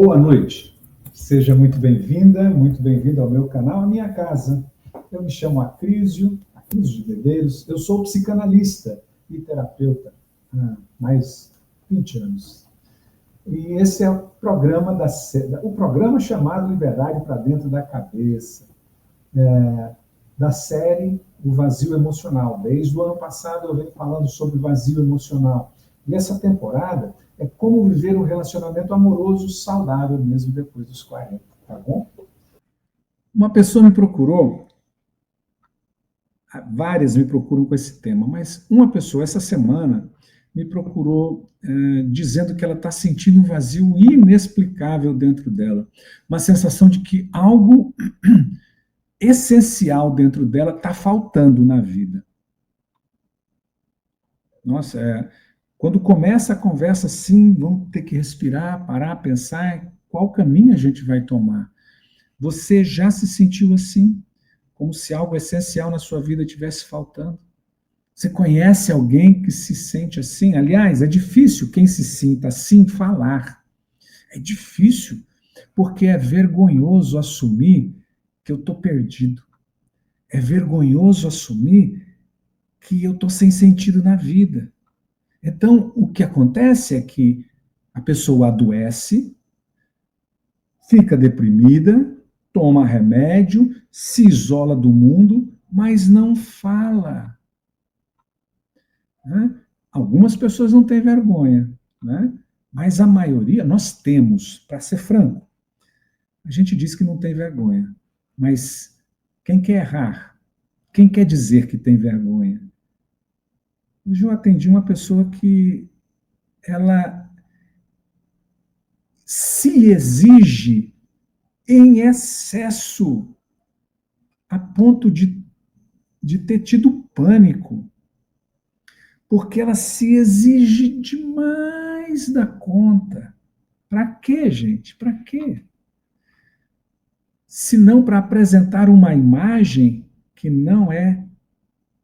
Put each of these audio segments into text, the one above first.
Boa noite, seja muito bem-vindo ao meu canal, à minha casa. Eu me chamo Acrísio de Medeiros, eu sou psicanalista e terapeuta há mais de 20 anos. E esse é o programa chamado Liberdade para Dentro da Cabeça, da série O Vazio Emocional. Desde o ano passado eu venho falando sobre vazio emocional. E essa temporada é como viver um relacionamento amoroso saudável mesmo depois dos 40, tá bom? Uma pessoa me procurou, várias me procuram com esse tema, mas uma pessoa essa semana me procurou dizendo que ela está sentindo um vazio inexplicável dentro dela. Uma sensação de que algo essencial dentro dela está faltando na vida. Nossa, quando começa a conversa assim, vamos ter que respirar, parar, pensar qual caminho a gente vai tomar. Você já se sentiu assim? Como se algo essencial na sua vida estivesse faltando? Você conhece alguém que se sente assim? Aliás, é difícil quem se sinta assim falar. É difícil, porque é vergonhoso assumir que eu estou perdido. É vergonhoso assumir que eu estou sem sentido na vida. Então, o que acontece é que a pessoa adoece, fica deprimida, toma remédio, se isola do mundo, mas não fala. Né? Algumas pessoas não têm vergonha, né? Mas a maioria, nós temos, para ser franco. A gente diz que não tem vergonha, mas quem quer errar? Quem quer dizer que tem vergonha? Hoje eu atendi uma pessoa que ela se exige em excesso, a ponto de ter tido pânico, porque ela se exige demais da conta. Para quê, gente? Para quê? Se não para apresentar uma imagem que não é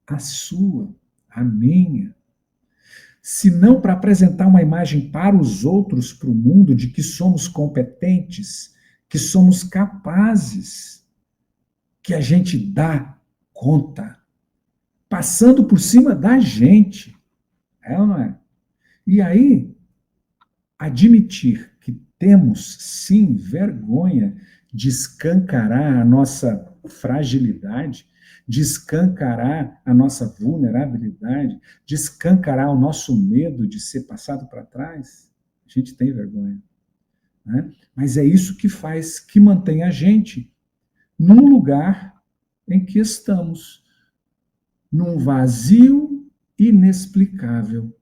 a sua, a minha. Se não para apresentar uma imagem para os outros, para o mundo, de que somos competentes, que somos capazes, que a gente dá conta, passando por cima da gente. É ou não é? E aí, admitir que temos, sim, vergonha de escancarar a nossa fragilidade, de escancarar a nossa vulnerabilidade, de escancarar o nosso medo de ser passado para trás, a gente tem vergonha. Né? Mas é isso que faz, que mantém a gente num lugar em que estamos, num vazio inexplicável,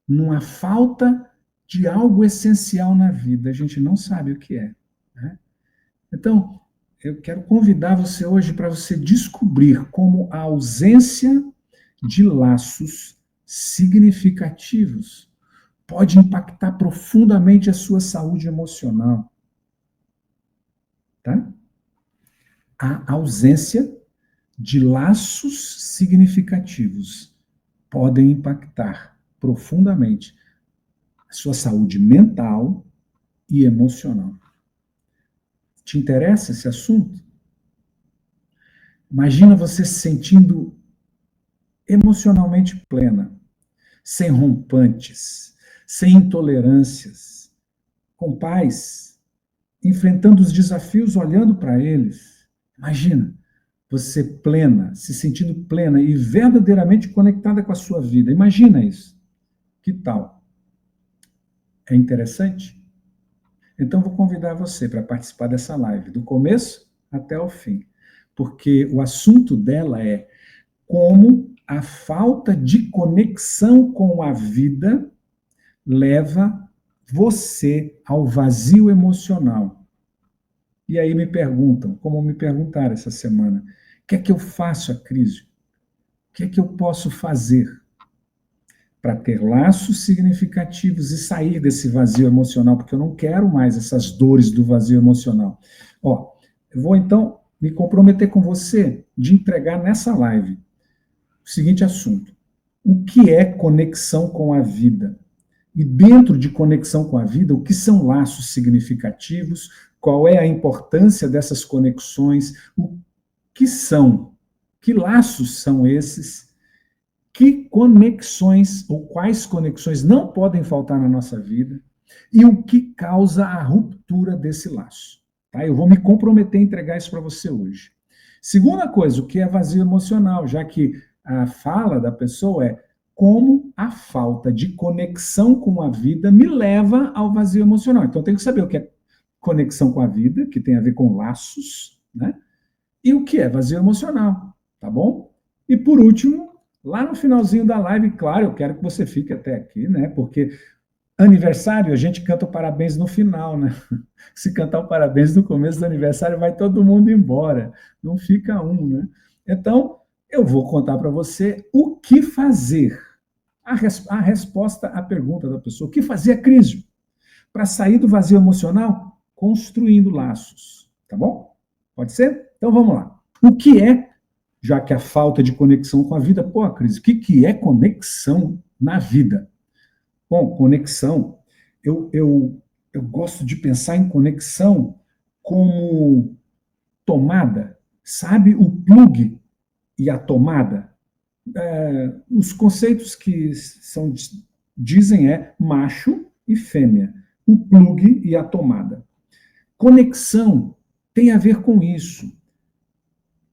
numa falta de algo essencial na vida. A gente não sabe o que é. Né? Então, eu quero convidar você hoje para você descobrir como a ausência de laços significativos pode impactar profundamente a sua saúde emocional. Tá? A ausência de laços significativos podem impactar profundamente a sua saúde mental e emocional. Te interessa esse assunto? Imagina você se sentindo emocionalmente plena, sem rompantes, sem intolerâncias, com paz, enfrentando os desafios, olhando para eles. Imagina você plena, se sentindo plena e verdadeiramente conectada com a sua vida. Imagina isso. Que tal? É interessante? Então, vou convidar você para participar dessa live, do começo até o fim, porque o assunto dela é como a falta de conexão com a vida leva você ao vazio emocional. E aí me perguntam, como me perguntaram essa semana, o que é que eu faço, Acrísio? O que é que eu posso fazer para ter laços significativos e sair desse vazio emocional, porque eu não quero mais essas dores do vazio emocional. Ó, eu vou então me comprometer com você de entregar nessa live o seguinte assunto: o que é conexão com a vida? E dentro de conexão com a vida, o que são laços significativos? Qual é a importância dessas conexões? O que são? Que laços são esses? Que conexões ou quais conexões não podem faltar na nossa vida? E o que causa a ruptura desse laço? Tá? Eu vou me comprometer a entregar isso para você hoje. Segunda coisa, o que é vazio emocional, já que a fala da pessoa é como a falta de conexão com a vida me leva ao vazio emocional. Então, eu tenho que saber o que é conexão com a vida, que tem a ver com laços, né? E o que é vazio emocional, tá bom? E por último, lá no finalzinho da live, claro, eu quero que você fique até aqui, né? Porque aniversário, a gente canta o parabéns no final, né? Se cantar o parabéns no começo do aniversário, vai todo mundo embora, não fica um, né? Então, eu vou contar para você o que fazer. A resposta à pergunta da pessoa, o que fazer, Crísio? Para sair do vazio emocional? Construindo laços, tá bom? Pode ser? Então vamos lá. O que é, já que a falta de conexão com a vida, pô, Cris, o que é conexão na vida? Bom, conexão, eu gosto de pensar em conexão como tomada, sabe o plug e a tomada? Os conceitos que dizem é macho e fêmea, o plug e a tomada. Conexão tem a ver com isso.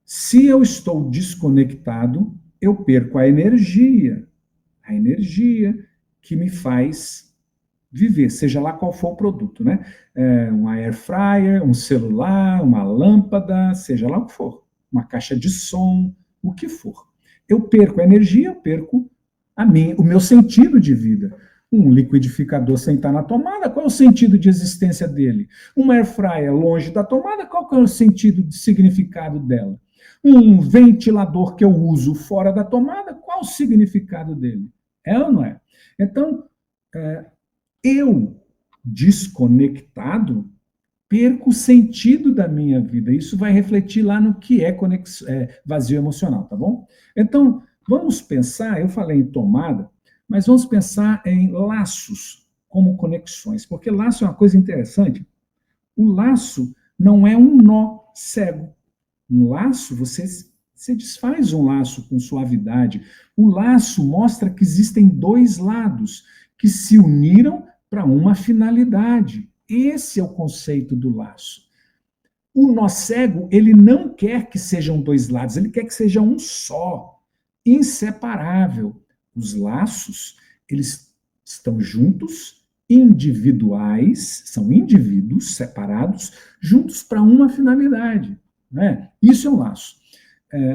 Se eu estou desconectado, eu perco a energia que me faz viver, seja lá qual for o produto, né? Um air fryer, um celular, uma lâmpada, seja lá o que for, uma caixa de som, o que for. Eu perco a energia, eu perco o meu sentido de vida. Um liquidificador sem estar na tomada, qual é o sentido de existência dele? Uma air fryer longe da tomada, qual é o sentido de significado dela? Um ventilador que eu uso fora da tomada, qual o significado dele? É ou não é? Então, eu desconectado perco o sentido da minha vida. Isso vai refletir lá no que é, vazio emocional, tá bom? Então, vamos pensar, eu falei em tomada, mas vamos pensar em laços como conexões, porque laço é uma coisa interessante. O laço não é um nó cego. Um laço, você desfaz um laço com suavidade. O laço mostra que existem dois lados que se uniram para uma finalidade. Esse é o conceito do laço. O nó cego, ele não quer que sejam dois lados, ele quer que seja um só, inseparável. Os laços, eles estão juntos, individuais, são indivíduos separados, juntos para uma finalidade. Né? Isso é um laço.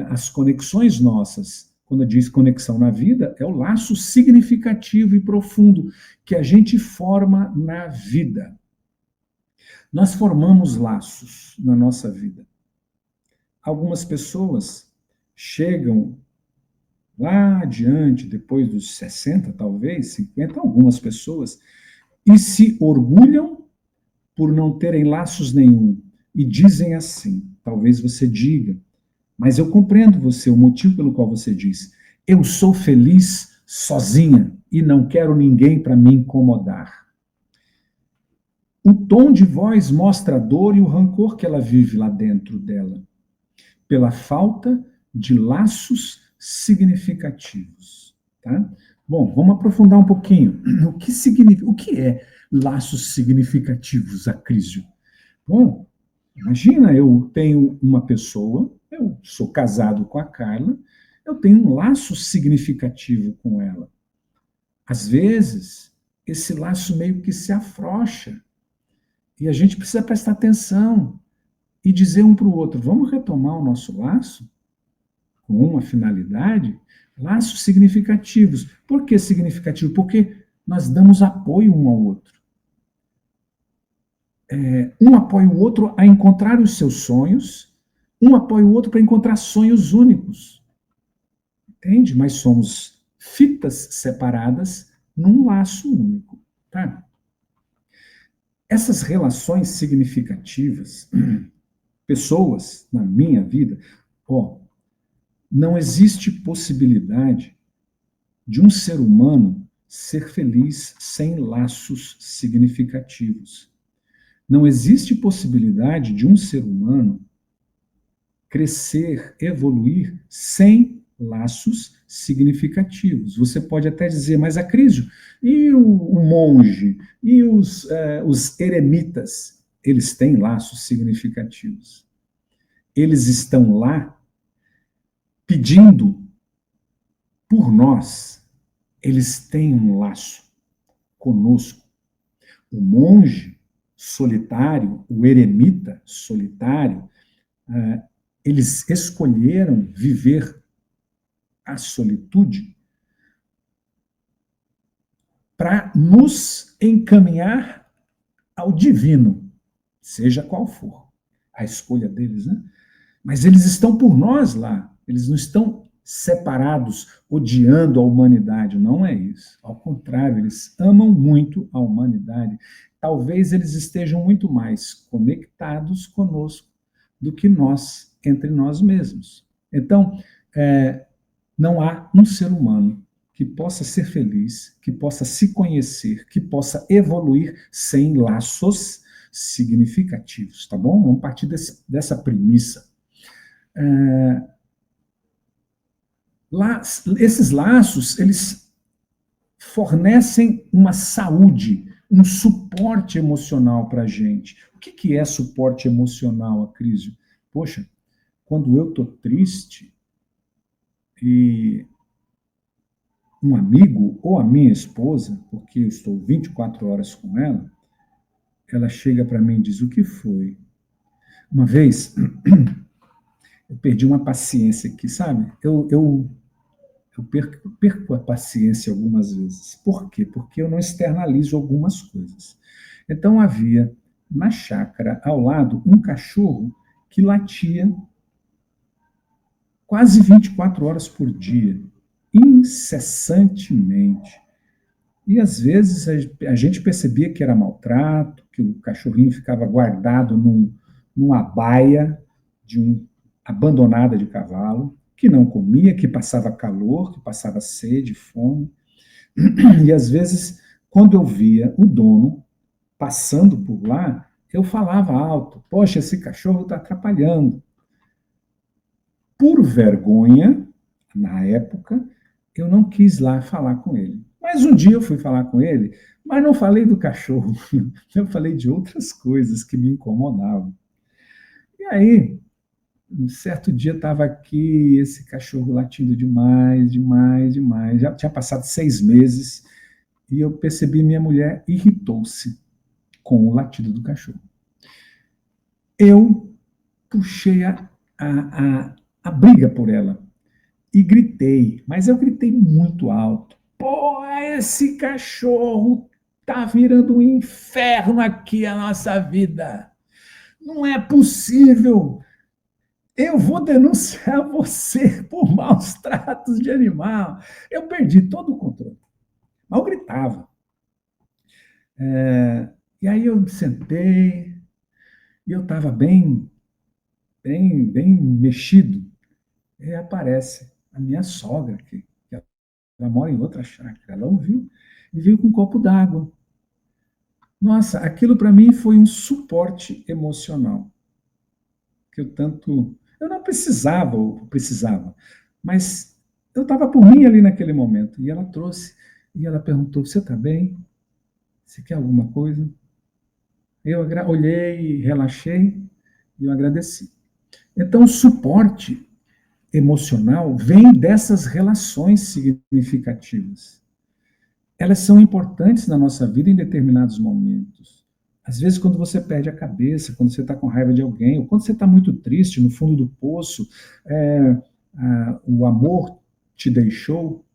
As conexões nossas, quando diz conexão na vida, é o laço significativo e profundo que a gente forma na vida. Nós formamos laços na nossa vida. Algumas pessoas chegam lá adiante, depois dos 60, talvez, 50, algumas pessoas, e se orgulham por não terem laços nenhum. E dizem assim, talvez você diga, mas eu compreendo você, o motivo pelo qual você diz. Eu sou feliz sozinha e não quero ninguém para me incomodar. O tom de voz mostra a dor e o rancor que ela vive lá dentro dela, pela falta de laços significativos. Tá? Bom, vamos aprofundar um pouquinho. O que é laços significativos, Acrísio? Bom, imagina, eu tenho uma pessoa, eu sou casado com a Carla, eu tenho um laço significativo com ela. Às vezes, esse laço meio que se afrouxa. E a gente precisa prestar atenção e dizer um para o outro, vamos retomar o nosso laço com uma finalidade? Laços significativos. Por que significativo? Porque nós damos apoio um ao outro. Um apoia o outro a encontrar os seus sonhos, um apoia o outro para encontrar sonhos únicos. Entende? Mas somos fitas separadas num laço único. Tá? Essas relações significativas, pessoas na minha vida, não existe possibilidade de um ser humano ser feliz sem laços significativos. Não existe possibilidade de um ser humano crescer, evoluir sem laços significativos. Você pode até dizer, mas Acrísio, e o monge, e os eremitas, eles têm laços significativos. Eles estão lá pedindo por nós. Eles têm um laço conosco. O monge solitário, o eremita solitário, eles escolheram viver a solitude para nos encaminhar ao divino, seja qual for a escolha deles, né? Mas eles estão por nós lá, eles não estão separados, odiando a humanidade, não é isso. Ao contrário, eles amam muito a humanidade. Talvez eles estejam muito mais conectados conosco do que nós, entre nós mesmos. Então, não há um ser humano que possa ser feliz, que possa se conhecer, que possa evoluir sem laços significativos, tá bom? Vamos partir dessa premissa. Esses laços, eles fornecem uma saúde, um suporte emocional para a gente. O que é suporte emocional, Acrísio? Poxa, quando eu estou triste e um amigo ou a minha esposa, porque eu estou 24 horas com ela, ela chega para mim e diz, o que foi? Uma vez, eu perdi uma paciência aqui, sabe? Eu perco a paciência algumas vezes. Por quê? Porque eu não externalizo algumas coisas. Então, havia na chácara, ao lado, um cachorro que latia quase 24 horas por dia, incessantemente. E, às vezes, a gente percebia que era maltrato, que o cachorrinho ficava guardado numa baia abandonada de cavalo, que não comia, que passava calor, que passava sede, fome. E, às vezes, quando eu via o dono passando por lá, eu falava alto, poxa, esse cachorro está atrapalhando. Por vergonha, na época, eu não quis lá falar com ele. Mas um dia eu fui falar com ele, mas não falei do cachorro, eu falei de outras coisas que me incomodavam. E aí, um certo dia estava aqui, esse cachorro latindo demais, demais, demais. Já tinha passado 6 meses e eu percebi minha mulher irritou-se com o latido do cachorro. Eu puxei a briga por ela e gritei, mas eu gritei muito alto. Pô, esse cachorro tá virando um inferno aqui a nossa vida. Não é possível. Eu vou denunciar você por maus tratos de animal. Eu perdi todo o controle. Mas eu gritava. E aí eu sentei e eu estava bem mexido. E aparece a minha sogra, que ela mora em outra chácara. Ela ouviu e veio com um copo d'água. Nossa, aquilo para mim foi um suporte emocional. Que eu não precisava, mas eu estava por mim ali naquele momento. E ela trouxe, e ela perguntou, você está bem? Você quer alguma coisa? Eu olhei, relaxei e eu agradeci. Então, o suporte emocional vem dessas relações significativas. Elas são importantes na nossa vida em determinados momentos. Às vezes, quando você perde a cabeça, quando você está com raiva de alguém, ou quando você está muito triste, no fundo do poço, o amor te deixou,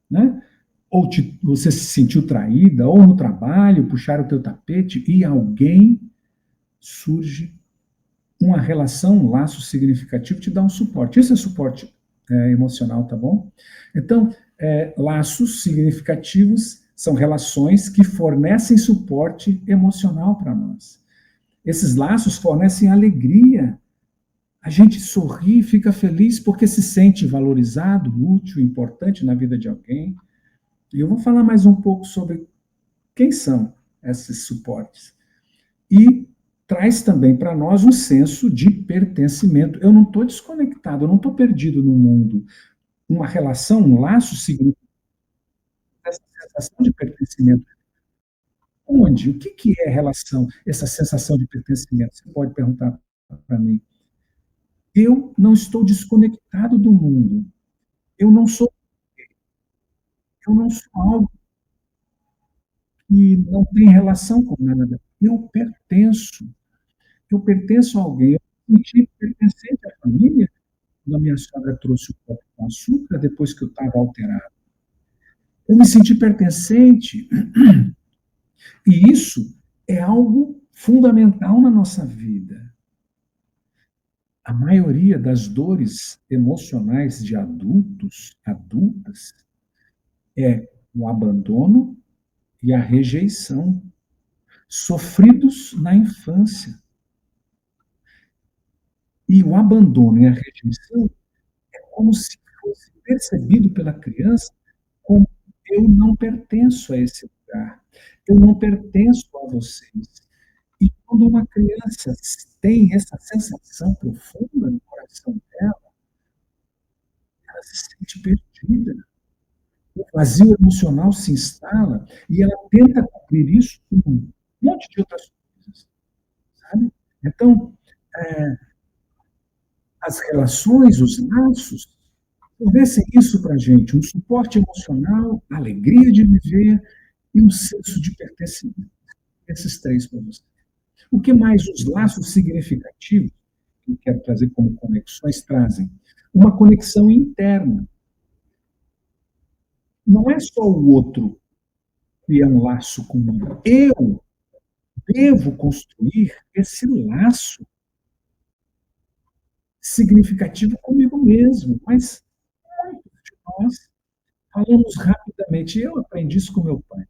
né? Ou você se sentiu traída, ou no trabalho, puxaram o teu tapete e alguém surge uma relação, um laço significativo, te dá um suporte. Isso é suporte emocional, tá bom? Então, laços significativos são relações que fornecem suporte emocional para nós. Esses laços fornecem alegria. A gente sorri, fica feliz porque se sente valorizado, útil, importante na vida de alguém. E eu vou falar mais um pouco sobre quem são esses suportes. E traz também para nós um senso de pertencimento. Eu não estou desconectado, eu não estou perdido no mundo. Uma relação, um laço significa essa sensação de pertencimento. Onde? O que, que é relação, essa sensação de pertencimento? Você pode perguntar para mim. Eu não estou desconectado do mundo. Eu não sou, eu não sou algo que não tem relação com nada. Eu pertenço a alguém. Eu me senti pertencente à família quando a minha sogra trouxe o copo com açúcar depois que eu estava alterado. Eu me senti pertencente. E isso é algo fundamental na nossa vida. A maioria das dores emocionais de adultos, adultas, é o abandono e a rejeição, sofridos na infância. E o abandono e a rejeição é como se fosse percebido pela criança como eu não pertenço a esse lugar, eu não pertenço a vocês. E quando uma criança tem essa sensação profunda no coração dela, ela se sente perdida. O vazio emocional se instala e ela tenta cobrir isso com um monte de outras coisas, sabe? Então, é, as relações, os laços, fornecem isso para a gente, um suporte emocional, alegria de viver e um senso de pertencimento. Esses três para você. O que mais os laços significativos, que eu quero trazer como conexões, trazem? Uma conexão interna. Não é só o outro criar um laço comigo. Eu devo construir esse laço significativo comigo mesmo. Mas muitos de nós falamos rapidamente. Eu aprendi isso com meu pai.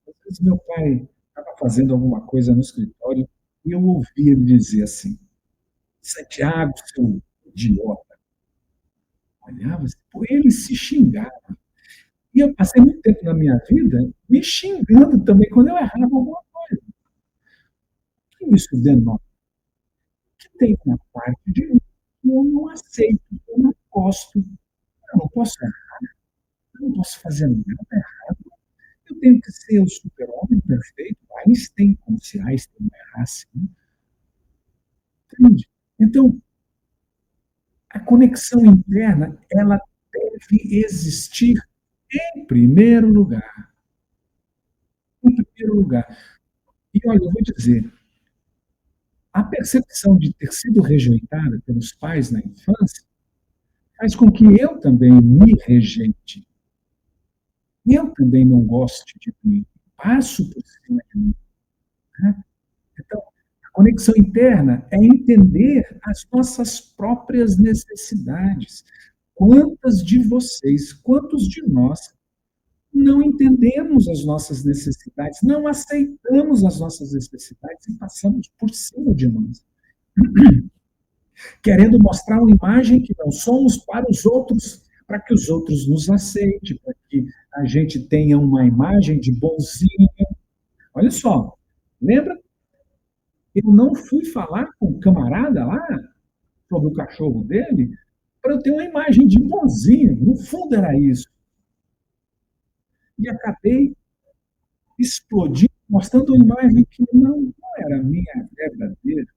Às vezes meu pai estava fazendo alguma coisa no escritório e eu ouvia ele dizer assim: Santiago, seu idiota. Olhava, ele se xingava. E eu passei muito tempo na minha vida me xingando também quando eu errava alguma coisa. O que isso denota? Que tem uma parte de mim que eu não aceito, eu não gosto, eu não posso errar, eu não posso fazer nada errado. Eu tenho que ser o super-homem perfeito, Einstein, como se Einstein não errasse. Né? Entende? Então, a conexão interna, ela deve existir em primeiro lugar. Em primeiro lugar. E olha, eu vou dizer, a percepção de ter sido rejeitada pelos pais na infância faz com que eu também me rejeite. Eu também não goste de mim. Passo por cima de mim. Né? Então, a conexão interna é entender as nossas próprias necessidades. Quantas de vocês, quantos de nós não entendemos as nossas necessidades, não aceitamos as nossas necessidades e passamos por cima de nós, querendo mostrar uma imagem que não somos para os outros, para que os outros nos aceitem, para que a gente tenha uma imagem de bonzinho. Olha só, lembra? Eu não fui falar com o camarada lá sobre o cachorro dele para eu ter uma imagem de bonzinho. No fundo era isso. E acabei explodindo, mostrando uma imagem que não era minha verdadeira.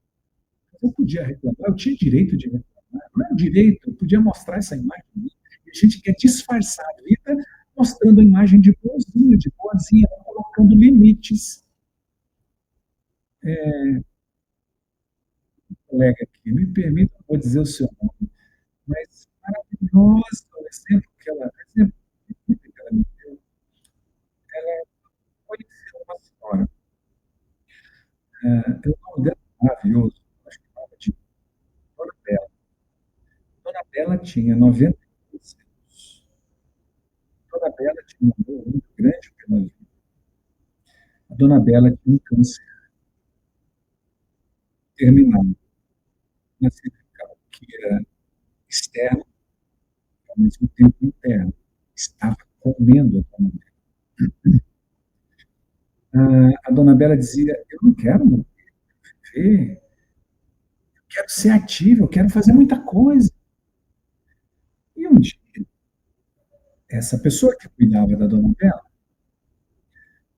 Eu podia reclamar, eu tinha direito de reclamar, não é direito, eu podia mostrar essa imagem. E a gente quer disfarçar a vida mostrando a imagem de bonzinho, de boazinha, colocando limites. Colega aqui, me permita, não vou dizer o seu nome, mas maravilhoso o exemplo que ela me deu. Ela conheceu uma senhora, o nome dela é maravilhoso, acho que fala de Dona Bela. Dona Bela tinha 92 anos. Dona Bela tinha um amor muito grande pela vida. A Dona Bela tinha um câncer terminal, uma cervical, que era externo e ao mesmo tempo interno. Estava comendo a dona Bela. A dona Bela dizia: eu não quero morrer, eu quero ser ativa, eu quero fazer muita coisa. E um dia, essa pessoa que cuidava da dona Bela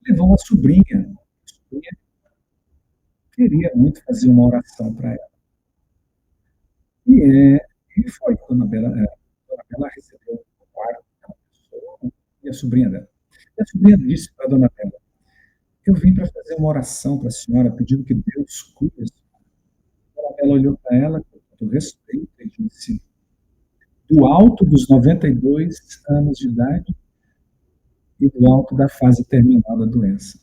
levou uma sobrinha. A sobrinha queria muito fazer uma oração para ela. E, e foi, dona Bela recebeu o quarto daquela pessoa e a sobrinha dela. E a sobrinha disse para a dona Bela: eu vim para fazer uma oração para a senhora, pedindo que Deus cure a senhora. A dona Bela olhou para ela com todo respeito e disse: do alto dos 92 anos de idade e do alto da fase terminal da doença,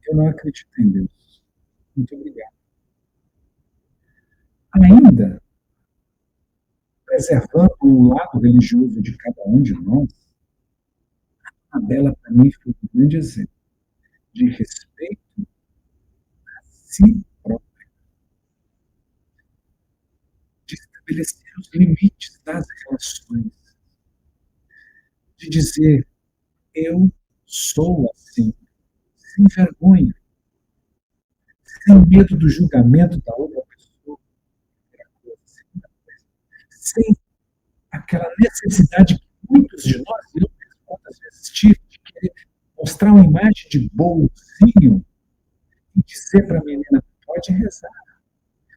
eu não acredito em Deus. Muito obrigado. Ainda, preservando o lado religioso de cada um de nós, a Bela, para mim, foi um grande exemplo de respeito a si próprio, de estabelecer os limites das relações, de dizer: eu sou assim, sem vergonha, sem medo do julgamento da outra pessoa, sem aquela necessidade que muitos de nós, eu mesmo, quantas vezes tive, de querer mostrar uma imagem de bonzinho e dizer para a menina: pode rezar,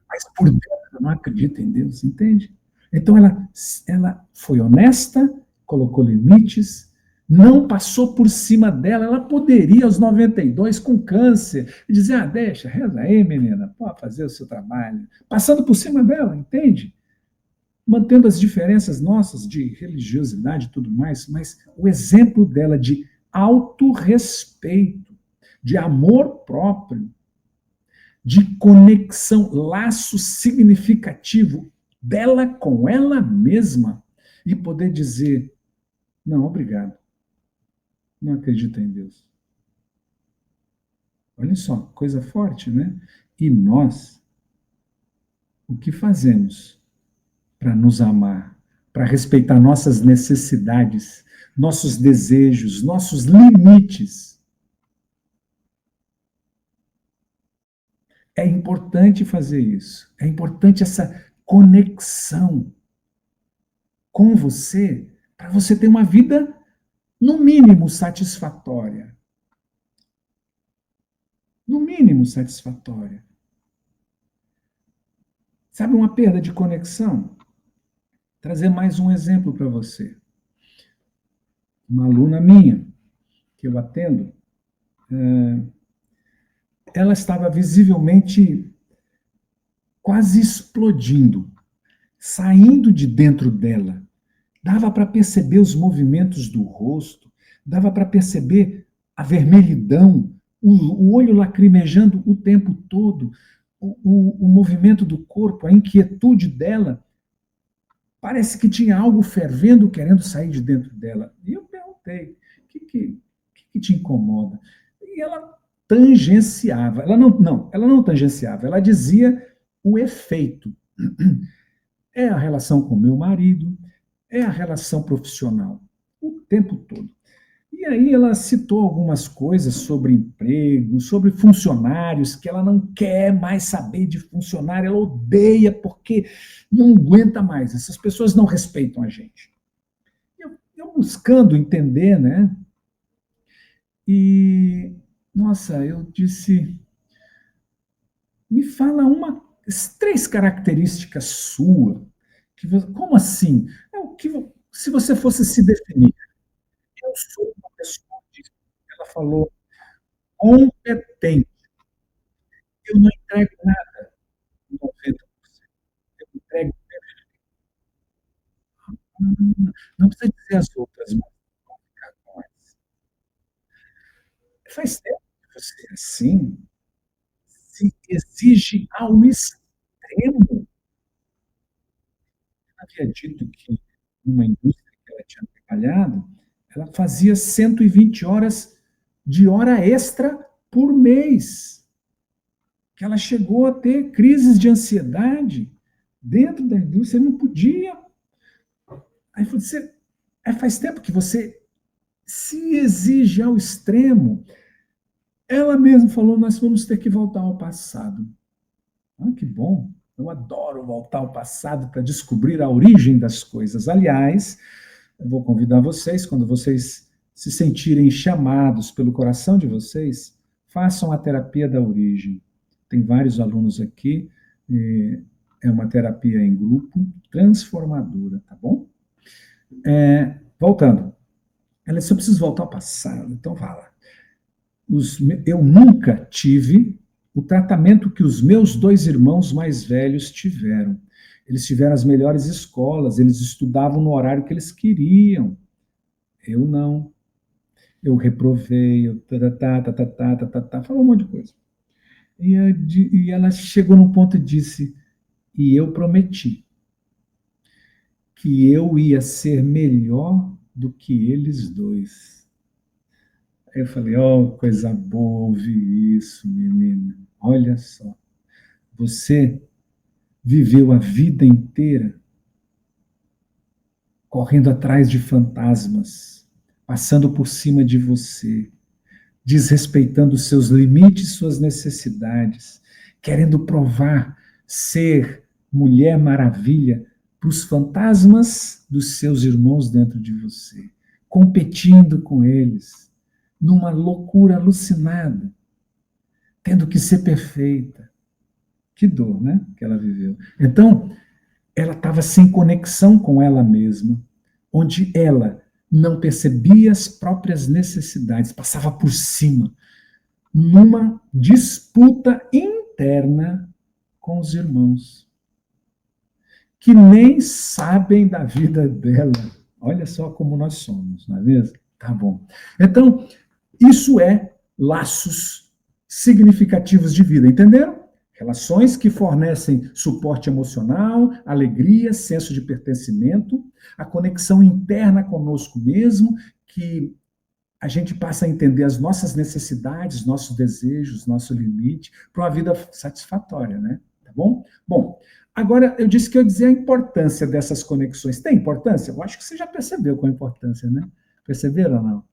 mas por dentro ela não acredita em Deus, entende? Então ela foi honesta, colocou limites, não passou por cima dela. Ela poderia, aos 92, com câncer, dizer: ah, deixa, reza aí, menina, pode fazer o seu trabalho. Passando por cima dela, entende? Mantendo as diferenças nossas de religiosidade e tudo mais, mas o exemplo dela de autorrespeito, de amor próprio, de conexão, laço significativo dela com ela mesma e poder dizer: não, obrigado, não acredito em Deus. Olha só, coisa forte, né? E nós, o que fazemos para nos amar, para respeitar nossas necessidades, nossos desejos, nossos limites? É importante fazer isso. É importante essa conexão com você, para você ter uma vida, no mínimo, satisfatória. No mínimo, satisfatória. Sabe uma perda de conexão? Trazer mais um exemplo para você. Uma aluna minha, que eu atendo, ela estava visivelmente quase explodindo, saindo de dentro dela. Dava para perceber os movimentos do rosto, dava para perceber a vermelhidão, o olho lacrimejando o tempo todo, o movimento do corpo, a inquietude dela. Parece que tinha algo fervendo, querendo sair de dentro dela. E eu perguntei: o que te incomoda? E ela tangenciava. Ela não tangenciava, ela dizia o efeito. É a relação com meu marido, é a relação profissional, o tempo todo. E aí ela citou algumas coisas sobre emprego, sobre funcionários, que ela não quer mais saber de funcionário, ela odeia porque não aguenta mais. Essas pessoas não respeitam a gente. Eu buscando entender, né? E, nossa, eu disse: me fala três características suas. Como assim? É o que, se você fosse se definir, eu sou uma pessoa disso. Ela falou: competente. Eu não entrego nada em 90%. Eu entrego. Não precisa dizer as outras, mas vamos ficar com essa. Faz tempo que você é assim, se exige ao extremo. Ela havia dito que numa indústria que ela tinha trabalhado, ela fazia 120 horas de hora extra por mês. Que ela chegou a ter crises de ansiedade dentro da indústria, não podia. Aí falou: faz tempo que você Se exige ao extremo, ela mesma falou, nós vamos ter que voltar ao passado. Ah, que bom. Eu adoro voltar ao passado para descobrir a origem das coisas. Aliás, eu vou convidar vocês, quando vocês se sentirem chamados pelo coração de vocês, façam a terapia da origem. Tem vários alunos aqui, é uma terapia em grupo, transformadora, tá bom? Voltando. Ela disse, eu preciso voltar ao passado, então fala. Eu nunca tive o tratamento que os meus 2 irmãos mais velhos tiveram. Eles tiveram as melhores escolas, eles estudavam no horário que eles queriam. Eu não. Eu reprovei, eu falou um monte de coisa. E ela chegou num ponto e disse, e eu prometi que eu ia ser melhor do que eles 2. Aí eu falei, coisa boa ouvir isso, menina. Olha só, você viveu a vida inteira correndo atrás de fantasmas, passando por cima de você, desrespeitando os seus limites, suas necessidades, querendo provar ser Mulher Maravilha para os fantasmas dos seus irmãos dentro de você, competindo com eles, numa loucura alucinada, tendo que ser perfeita. Que dor, né? Que ela viveu. Então, ela estava sem conexão com ela mesma, onde ela não percebia as próprias necessidades, passava por cima, numa disputa interna com os irmãos, que nem sabem da vida dela. Olha só como nós somos, não é mesmo? Tá bom. Então, isso é laços significativos de vida, entenderam? Relações que fornecem suporte emocional, alegria, senso de pertencimento, a conexão interna conosco mesmo, que a gente passa a entender as nossas necessidades, nossos desejos, nosso limite, para uma vida satisfatória, né? Tá bom? Bom, agora eu disse que eu ia dizer a importância dessas conexões. Tem importância? Eu acho que você já percebeu qual a importância, né? Perceberam ou não?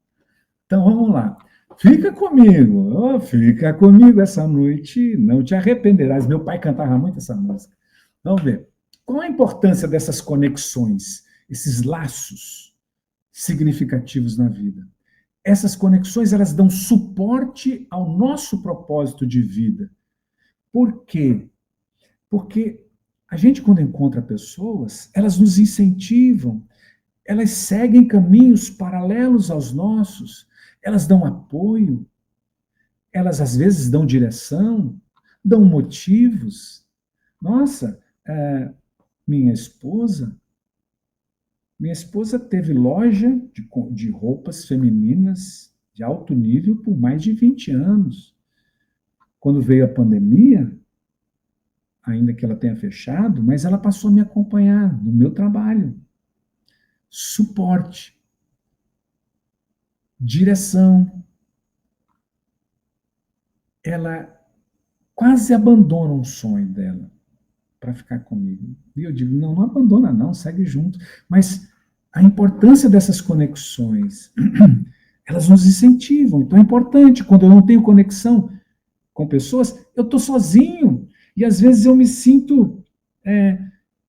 Então vamos lá. Fica comigo essa noite, não te arrependerás. Meu pai cantava muito essa música. Vamos ver. Qual a importância dessas conexões, esses laços significativos na vida? Essas conexões, elas dão suporte ao nosso propósito de vida. Por quê? Porque a gente, quando encontra pessoas, elas nos incentivam, elas seguem caminhos paralelos aos nossos, elas dão apoio, elas às vezes dão direção, dão motivos. Nossa, minha esposa teve loja de roupas femininas de alto nível por mais de 20 anos. Quando veio a pandemia, ainda que ela tenha fechado, mas ela passou a me acompanhar no meu trabalho. Suporte, direção. Ela quase abandona um sonho dela para ficar comigo. E eu digo, não abandona não, segue junto. Mas a importância dessas conexões, elas nos incentivam. Então é importante, quando eu não tenho conexão com pessoas, eu estou sozinho. E às vezes eu me sinto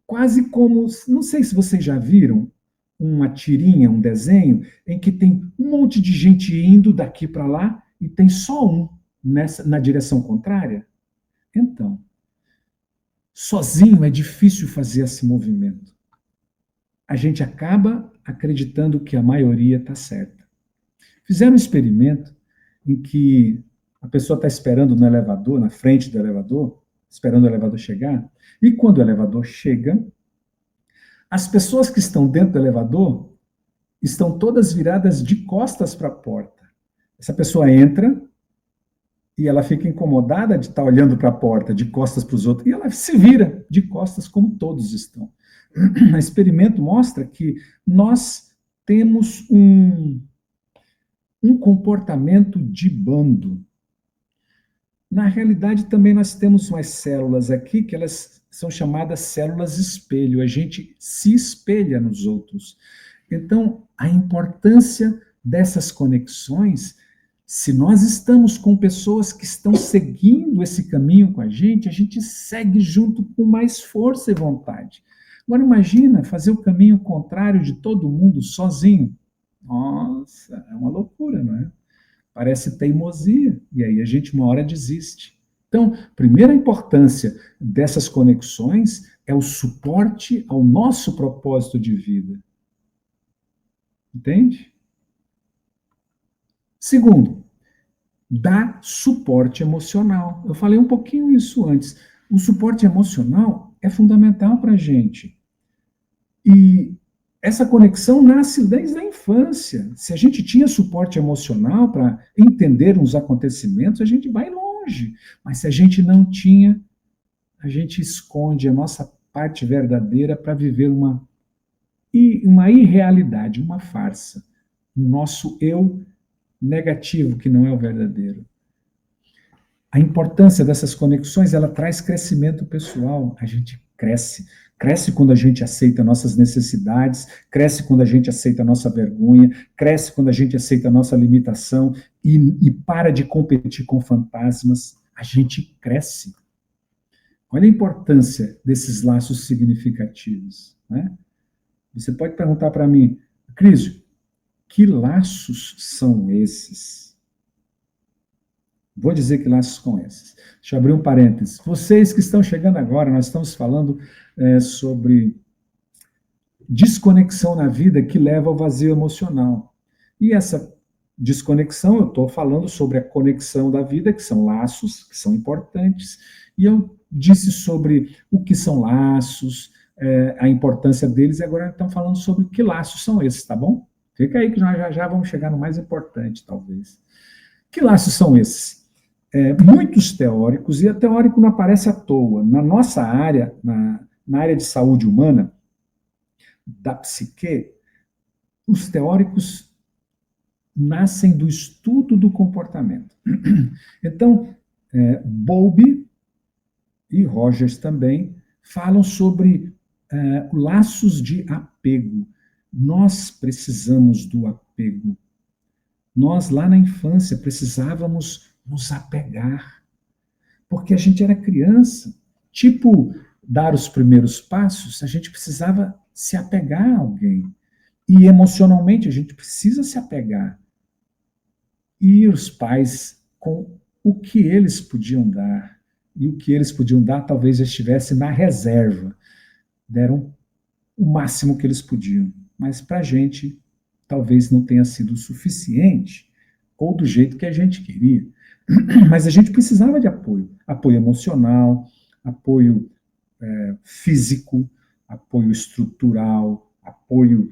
quase como, não sei se vocês já viram, uma tirinha, um desenho, em que tem um monte de gente indo daqui para lá e tem só um na direção contrária. Então, sozinho é difícil fazer esse movimento. A gente acaba acreditando que a maioria está certa. Fizeram um experimento em que a pessoa está esperando no elevador, na frente do elevador, esperando o elevador chegar, e quando o elevador chega, as pessoas que estão dentro do elevador estão todas viradas de costas para a porta. Essa pessoa entra e ela fica incomodada de estar olhando para a porta, de costas para os outros, e ela se vira de costas como todos estão. O experimento mostra que nós temos um comportamento de bando. Na realidade, também nós temos umas células aqui que elas são chamadas células espelho. A gente se espelha nos outros. Então, a importância dessas conexões, se nós estamos com pessoas que estão seguindo esse caminho com a gente segue junto com mais força e vontade. Agora imagina fazer o caminho contrário de todo mundo sozinho. Nossa, é uma loucura, não é? Parece teimosia, e aí a gente uma hora desiste. Então, primeira importância dessas conexões é o suporte ao nosso propósito de vida. Entende? Segundo, dá suporte emocional. Eu falei um pouquinho isso antes. O suporte emocional é fundamental para a gente. E essa conexão nasce desde a infância. Se a gente tinha suporte emocional para entender os acontecimentos, a gente vai longe. Mas se a gente não tinha, a gente esconde a nossa parte verdadeira para viver uma irrealidade, uma farsa. O nosso eu negativo, que não é o verdadeiro. A importância dessas conexões, ela traz crescimento pessoal. A gente cresce. Cresce quando a gente aceita nossas necessidades, cresce quando a gente aceita a nossa vergonha, cresce quando a gente aceita a nossa limitação e para de competir com fantasmas. A gente cresce. Olha a importância desses laços significativos, né? Você pode perguntar para mim, Crísio, que laços são esses? Vou dizer que laços são esses. Deixa eu abrir um parênteses. Vocês que estão chegando agora, nós estamos falando sobre desconexão na vida que leva ao vazio emocional. E essa desconexão, eu estou falando sobre a conexão da vida, que são laços, que são importantes. E eu disse sobre o que são laços, a importância deles, e agora estamos falando sobre que laços são esses, tá bom? Fica aí que nós já vamos chegar no mais importante, talvez. Que laços são esses? Muitos teóricos, e a teórico não aparece à toa. Na nossa área, na área de saúde humana, da psique, os teóricos nascem do estudo do comportamento. Então, Bowlby e Rogers também falam sobre laços de apego. Nós precisamos do apego. Nós, lá na infância, precisávamos nos apegar, porque a gente era criança. Tipo, dar os primeiros passos, a gente precisava se apegar a alguém. E emocionalmente a gente precisa se apegar. E os pais, com o que eles podiam dar, e o que eles podiam dar talvez estivesse na reserva. Deram o máximo que eles podiam. Mas para a gente, talvez não tenha sido o suficiente, ou do jeito que a gente queria. Mas a gente precisava de apoio. Apoio emocional, apoio físico, apoio estrutural, apoio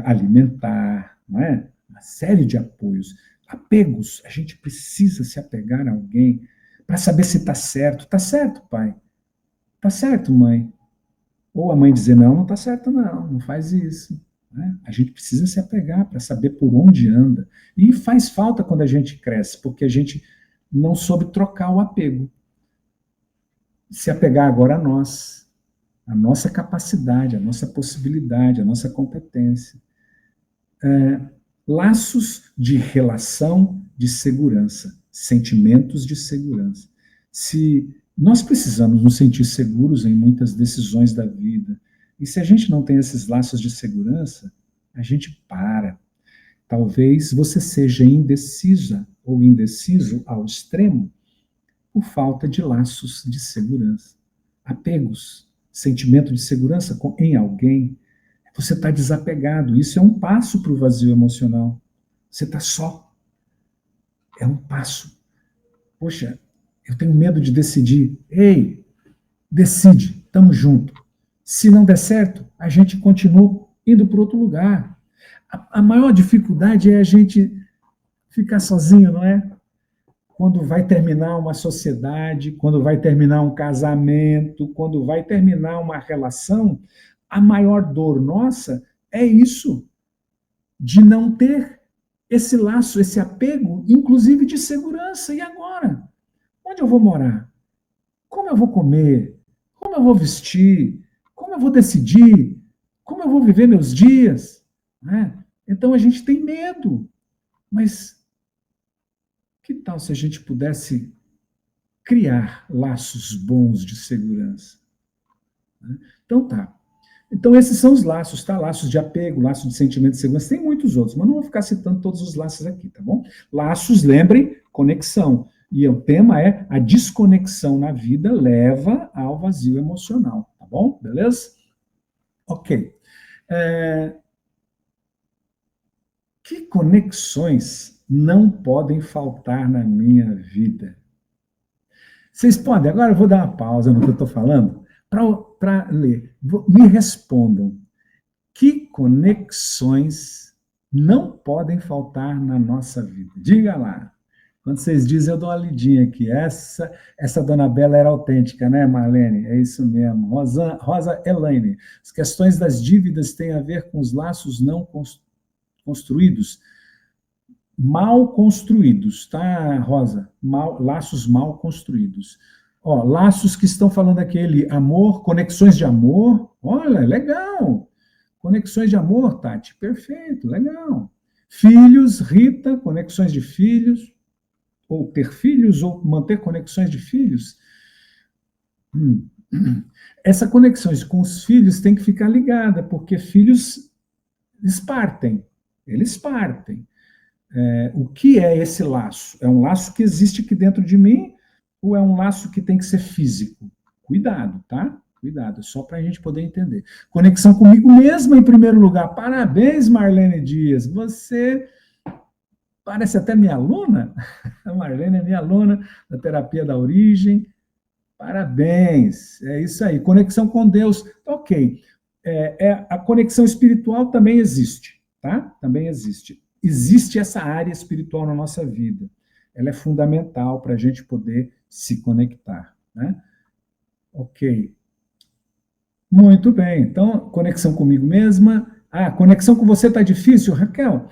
alimentar, não é? Uma série de apoios. Apegos, a gente precisa se apegar a alguém para saber se está certo. Está certo, pai? Está certo, mãe? Ou a mãe dizer, não, não está certo não faz isso. Né? A gente precisa se apegar para saber por onde anda. E faz falta quando a gente cresce, porque a gente não soube trocar o apego. Se apegar agora a nós, a nossa capacidade, a nossa possibilidade, a nossa competência. Laços de relação de segurança, sentimentos de segurança. Se nós precisamos nos sentir seguros em muitas decisões da vida, e se a gente não tem esses laços de segurança, a gente para. Talvez você seja indecisa ou indeciso ao extremo por falta de laços de segurança. Apegos, sentimento de segurança em alguém. Você está desapegado. Isso é um passo para o vazio emocional. Você está só. É um passo. Poxa, eu tenho medo de decidir. Ei, decide, estamos juntos. Se não der certo, a gente continua indo para outro lugar. A maior dificuldade é a gente ficar sozinho, não é? Quando vai terminar uma sociedade, quando vai terminar um casamento, quando vai terminar uma relação, a maior dor nossa é isso, de não ter esse laço, esse apego, inclusive de segurança. E agora? Onde eu vou morar? Como eu vou comer? Como eu vou vestir? Como eu vou decidir? Como eu vou viver meus dias? Né? Então a gente tem medo. Mas que tal se a gente pudesse criar laços bons de segurança? Então tá. Então esses são os laços, tá? Laços de apego, laços de sentimento de segurança, tem muitos outros, mas não vou ficar citando todos os laços aqui, tá bom? Laços, lembrem, conexão. E o tema é a desconexão na vida leva ao vazio emocional, tá bom? Beleza? Ok. Que conexões não podem faltar na minha vida? Vocês podem, agora eu vou dar uma pausa no que eu estou falando para ler. Me respondam. Que conexões não podem faltar na nossa vida? Diga lá. Quando vocês dizem, eu dou uma lidinha aqui. Essa dona Bela era autêntica, né, Marlene? É isso mesmo. Rosa Elaine. As questões das dívidas têm a ver com os laços não construídos. Mal construídos, tá, Rosa? Laços mal construídos. Ó, laços que estão falando aquele amor, conexões de amor. Olha, legal. Conexões de amor, Tati, perfeito, legal. Filhos, Rita, conexões de filhos, ou ter filhos, ou manter conexões de filhos. Essa conexão com os filhos tem que ficar ligada, porque filhos, eles partem. O que é esse laço? É um laço que existe aqui dentro de mim, ou é um laço que tem que ser físico? Cuidado, tá? Cuidado, só para a gente poder entender. Conexão comigo mesma, em primeiro lugar. Parabéns, Marlene Dias. Você parece até minha aluna. A Marlene é minha aluna da terapia da origem. Parabéns. É isso aí. Conexão com Deus. Ok. A conexão espiritual também existe, tá? Também existe. Existe essa área espiritual na nossa vida. Ela é fundamental para a gente poder se conectar, né? Ok. Muito bem. Então, conexão comigo mesma. Conexão com você está difícil, Raquel?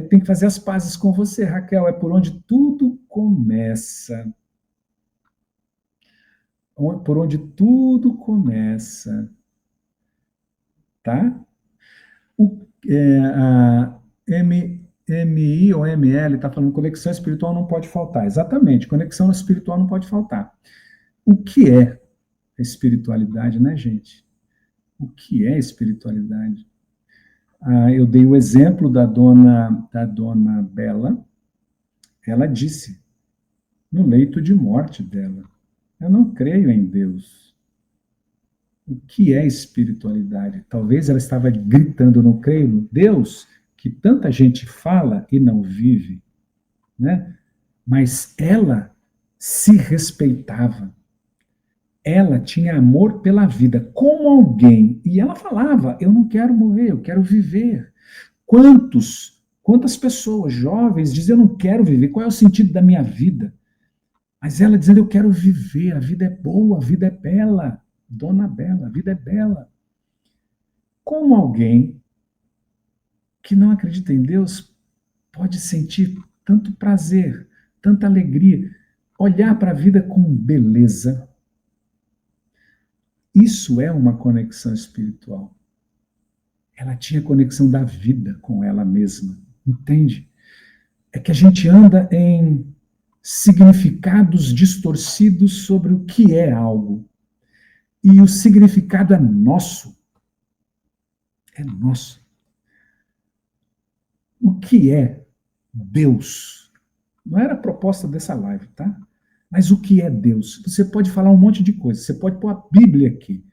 Tem que fazer as pazes com você, Raquel. É por onde tudo começa. Por onde tudo começa. Tá? A MI ou ML está falando conexão espiritual não pode faltar. Exatamente, conexão espiritual não pode faltar. O que é espiritualidade, né, gente? O que é espiritualidade? Eu dei o exemplo da dona Bela. Ela disse, no leito de morte dela, eu não creio em Deus. O que é espiritualidade? Talvez ela estava gritando, não creio no Deus, que tanta gente fala e não vive, né? Mas ela se respeitava. Ela tinha amor pela vida, como alguém. E ela falava, eu não quero morrer, eu quero viver. Quantas pessoas jovens dizem, eu não quero viver, qual é o sentido da minha vida? Mas ela dizendo, eu quero viver, a vida é boa, a vida é bela. Dona Bela, a vida é bela. Como alguém que não acredita em Deus pode sentir tanto prazer, tanta alegria, olhar para a vida com beleza? Isso é uma conexão espiritual. Ela tinha conexão da vida com ela mesma, entende? É que a gente anda em significados distorcidos sobre o que é algo. E o significado é nosso. É nosso. O que é Deus? Não era a proposta dessa live, tá? Mas o que é Deus? Você pode falar um monte de coisa. Você pode pôr a Bíblia aqui.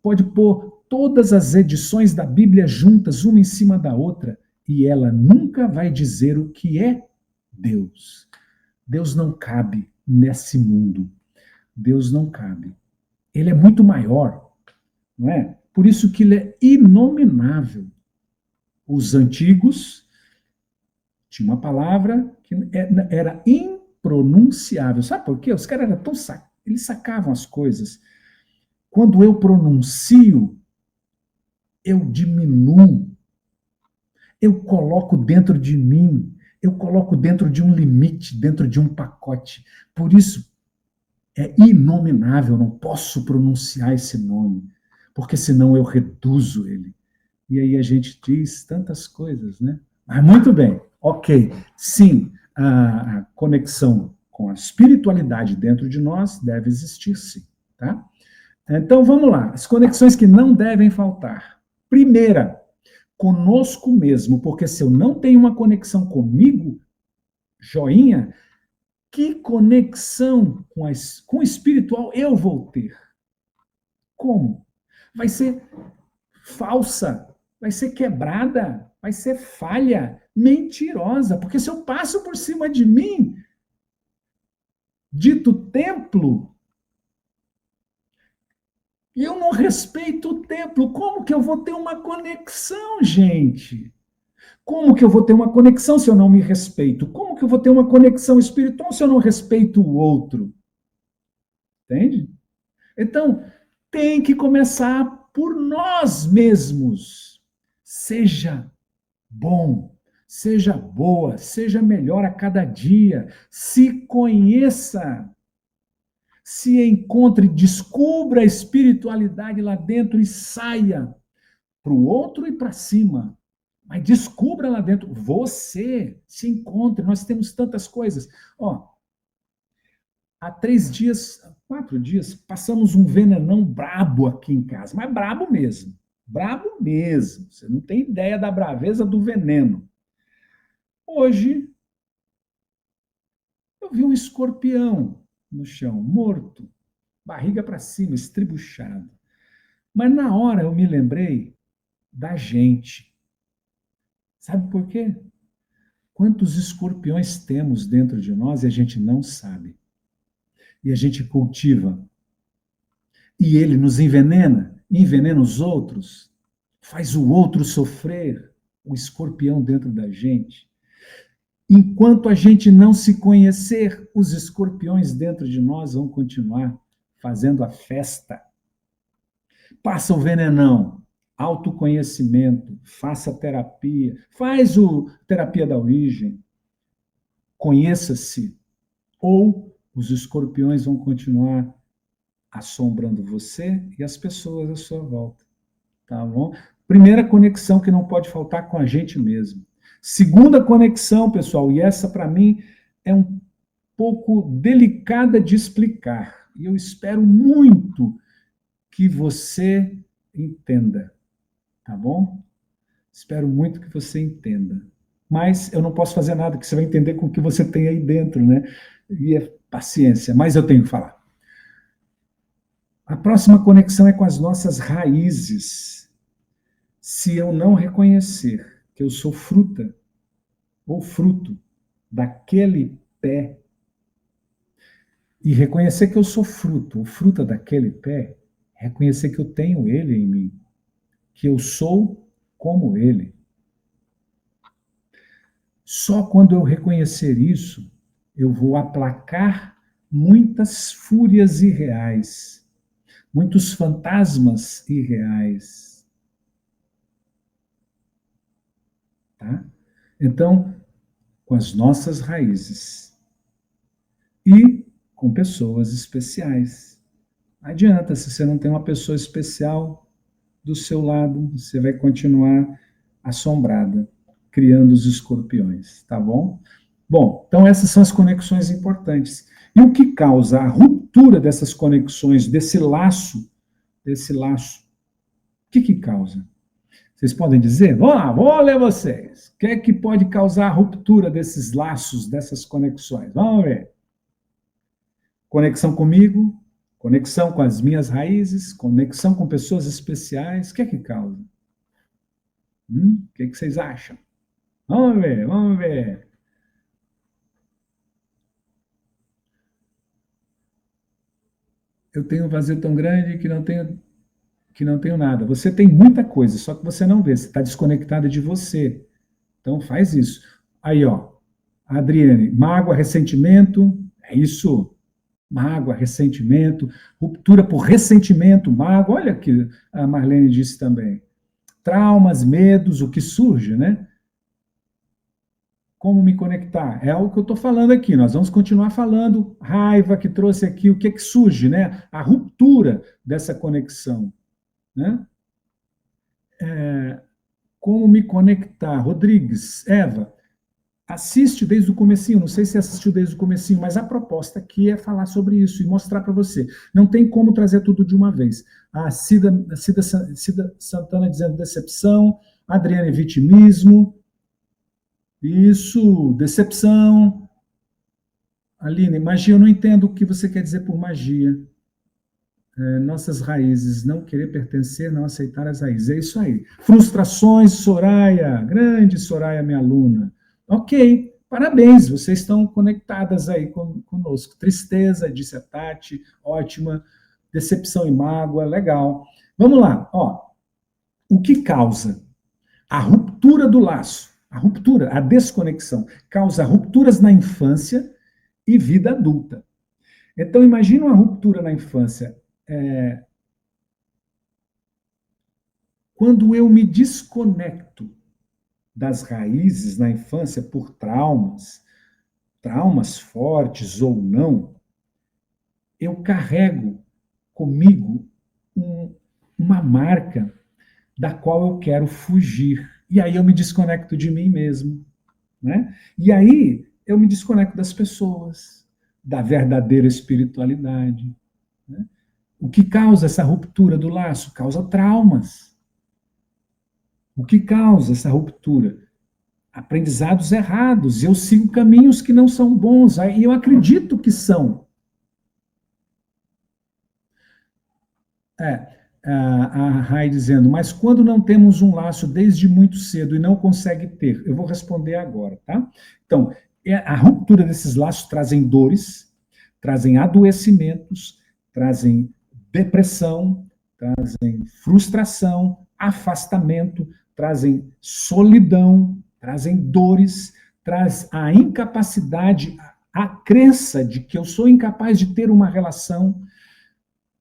Pode pôr todas as edições da Bíblia juntas, uma em cima da outra, e ela nunca vai dizer o que é Deus. Deus não cabe nesse mundo. Deus não cabe. Ele é muito maior, não é? Por isso que ele é inominável. Os antigos tinham uma palavra que era impronunciável. Sabe por quê? Os caras eram tão eles sacavam as coisas. Quando eu pronuncio, eu diminuo. Eu coloco dentro de mim, eu coloco dentro de um limite, dentro de um pacote. Por isso, é inominável, não posso pronunciar esse nome, porque senão eu reduzo ele. E aí a gente diz tantas coisas, né? Ah, muito bem, ok. Sim, a conexão com a espiritualidade dentro de nós deve existir, sim. Tá? Então, vamos lá. As conexões que não devem faltar. Primeira, conosco mesmo, porque se eu não tenho uma conexão comigo, joinha, que conexão com o espiritual eu vou ter? Como? Vai ser falsa, vai ser quebrada, vai ser falha, mentirosa, porque se eu passo por cima de mim, dito templo, e eu não respeito o templo, como que eu vou ter uma conexão, gente? Como que eu vou ter uma conexão se eu não me respeito? Como que eu vou ter uma conexão espiritual se eu não respeito o outro? Entende? Então, tem que começar por nós mesmos. Seja bom, seja boa, seja melhor a cada dia. Se conheça, se encontre, descubra a espiritualidade lá dentro e saia para o outro e para cima. Mas descubra lá dentro, você se encontre. Nós temos tantas coisas. Ó, há 3 dias, 4 dias, passamos um venenão brabo aqui em casa, mas brabo mesmo. Brabo mesmo. Você não tem ideia da braveza do veneno. Hoje, eu vi um escorpião no chão, morto, barriga para cima, estribuchado. Mas na hora eu me lembrei da gente. Sabe por quê? Quantos escorpiões temos dentro de nós e a gente não sabe. E a gente cultiva. E ele nos envenena, envenena os outros, faz o outro sofrer, o escorpião dentro da gente. Enquanto a gente não se conhecer, os escorpiões dentro de nós vão continuar fazendo a festa. Passa o venenão, autoconhecimento, faça terapia, faz o terapia da origem, conheça-se, ou os escorpiões vão continuar assombrando você e as pessoas à sua volta, tá bom? Primeira conexão que não pode faltar com a gente mesmo. Segunda conexão, pessoal, e essa para mim é um pouco delicada de explicar, e eu espero muito que você entenda, tá bom? Espero muito que você entenda. Mas eu não posso fazer nada, que você vai entender com o que você tem aí dentro, né? E é paciência, mas eu tenho que falar. A próxima conexão é com as nossas raízes. Se eu não reconhecer que eu sou fruta ou fruto daquele pé, e reconhecer que eu sou fruto ou fruta daquele pé, reconhecer que eu tenho ele em mim, que eu sou como ele. Só quando eu reconhecer isso, eu vou aplacar muitas fúrias irreais, muitos fantasmas irreais. Tá? Então, com as nossas raízes e com pessoas especiais. Não adianta, se você não tem uma pessoa especial do seu lado, você vai continuar assombrada, criando os escorpiões, tá bom? Bom, então essas são as conexões importantes. E o que causa a ruptura dessas conexões, desse laço, o que causa? Vocês podem dizer? Vamos lá, vou ler vocês. O que é que pode causar a ruptura desses laços, dessas conexões? Vamos ver. Conexão comigo, conexão com as minhas raízes, conexão com pessoas especiais. O que é que causa? O que é que vocês acham? Vamos ver, vamos ver. Eu tenho um vazio tão grande que não tenho nada. Você tem muita coisa, só que você não vê. Você está desconectada de você. Então faz isso. Aí, ó. Adriane, mágoa, ressentimento. É isso. Mágoa, ressentimento. Ruptura por ressentimento, mágoa. Olha que a Marlene disse também. Traumas, medos, o que surge, né? Como me conectar? É o que eu estou falando aqui. Nós vamos continuar falando. Raiva que trouxe aqui, o que surge, né? A ruptura dessa conexão, né? Como me conectar? Rodrigues, Eva, assiste desde o comecinho, não sei se assistiu desde o comecinho, mas a proposta aqui é falar sobre isso e mostrar para você. Não tem como trazer tudo de uma vez. A Cida Santana dizendo decepção, Adriane vitimismo, isso, decepção. Aline, magia, eu não entendo o que você quer dizer por magia. Nossas raízes, não querer pertencer, não aceitar as raízes. É isso aí. Frustrações, Soraya, grande Soraya, minha aluna. Ok, parabéns, vocês estão conectadas aí conosco. Tristeza, disse a Tati, ótima. Decepção e mágoa, legal. Vamos lá, ó. O que causa a ruptura do laço? A ruptura, a desconexão, causa rupturas na infância e vida adulta. Então, imagina uma ruptura na infância. Quando eu me desconecto das raízes na infância por traumas, traumas fortes ou não, eu carrego comigo uma marca da qual eu quero fugir. E aí eu me desconecto de mim mesmo, né? E aí eu me desconecto das pessoas, da verdadeira espiritualidade, né? O que causa essa ruptura do laço? Causa traumas. O que causa essa ruptura? Aprendizados errados. Eu sigo caminhos que não são bons, e eu acredito que são. A Rai dizendo, mas quando não temos um laço desde muito cedo e não consegue ter? Eu vou responder agora, tá? Então, a ruptura desses laços trazem dores, trazem adoecimentos, trazem depressão, trazem frustração, afastamento, trazem solidão, trazem dores, traz a incapacidade, a crença de que eu sou incapaz de ter uma relação,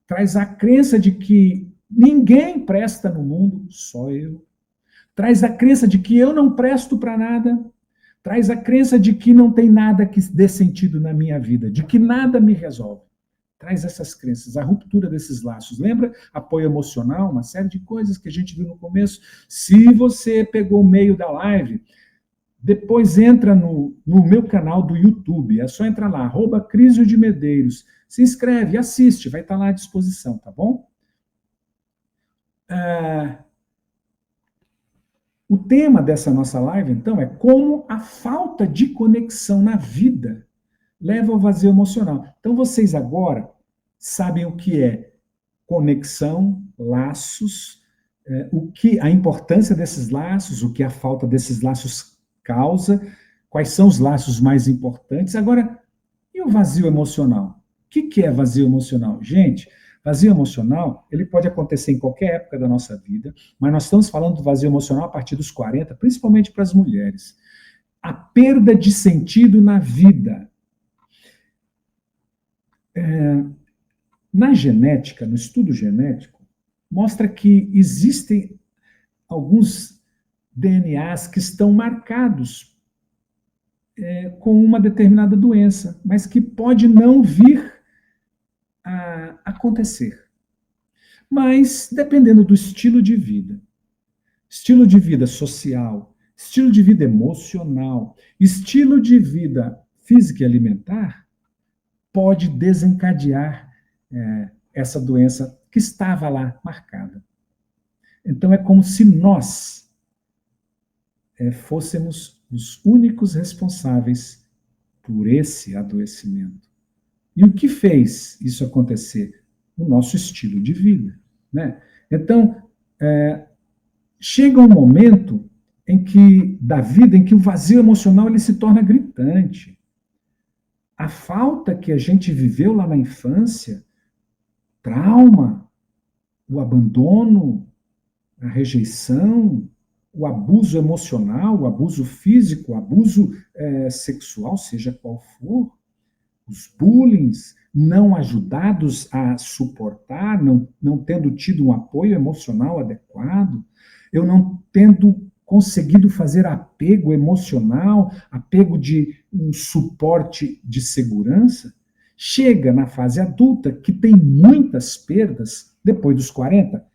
traz a crença de que ninguém presta no mundo, só eu. Traz a crença de que eu não presto para nada. Traz a crença de que não tem nada que dê sentido na minha vida, de que nada me resolve. Traz essas crenças, a ruptura desses laços. Lembra? Apoio emocional, uma série de coisas que a gente viu no começo. Se você pegou o meio da live, depois entra no meu canal do YouTube. É só entrar lá, @Crisio de Medeiros. Se inscreve, assiste, vai estar lá à disposição, tá bom? O tema dessa nossa live, então, é como a falta de conexão na vida leva ao vazio emocional. Então, vocês agora sabem o que é conexão, laços, a importância desses laços, o que a falta desses laços causa, quais são os laços mais importantes. Agora, e o vazio emocional? O que é vazio emocional? Gente, vazio emocional, ele pode acontecer em qualquer época da nossa vida, mas nós estamos falando do vazio emocional a partir dos 40, principalmente para as mulheres. A perda de sentido na vida. Na genética, no estudo genético, mostra que existem alguns DNAs que estão marcados com uma determinada doença, mas que pode não vir a acontecer. Mas, dependendo do estilo de vida social, estilo de vida emocional, estilo de vida física e alimentar, pode desencadear essa doença que estava lá marcada. Então, é como se nós fôssemos os únicos responsáveis por esse adoecimento. E o que fez isso acontecer? O nosso estilo de vida, né? Então, chega um momento da vida em que o vazio emocional ele se torna gritante. A falta que a gente viveu lá na infância, trauma, o abandono, a rejeição, o abuso emocional, o abuso físico, o abuso sexual, seja qual for, os bullings, não ajudados a suportar, não tendo tido um apoio emocional adequado, eu não tendo conseguido fazer apego emocional, apego de um suporte de segurança, chega na fase adulta, que tem muitas perdas, depois dos 40,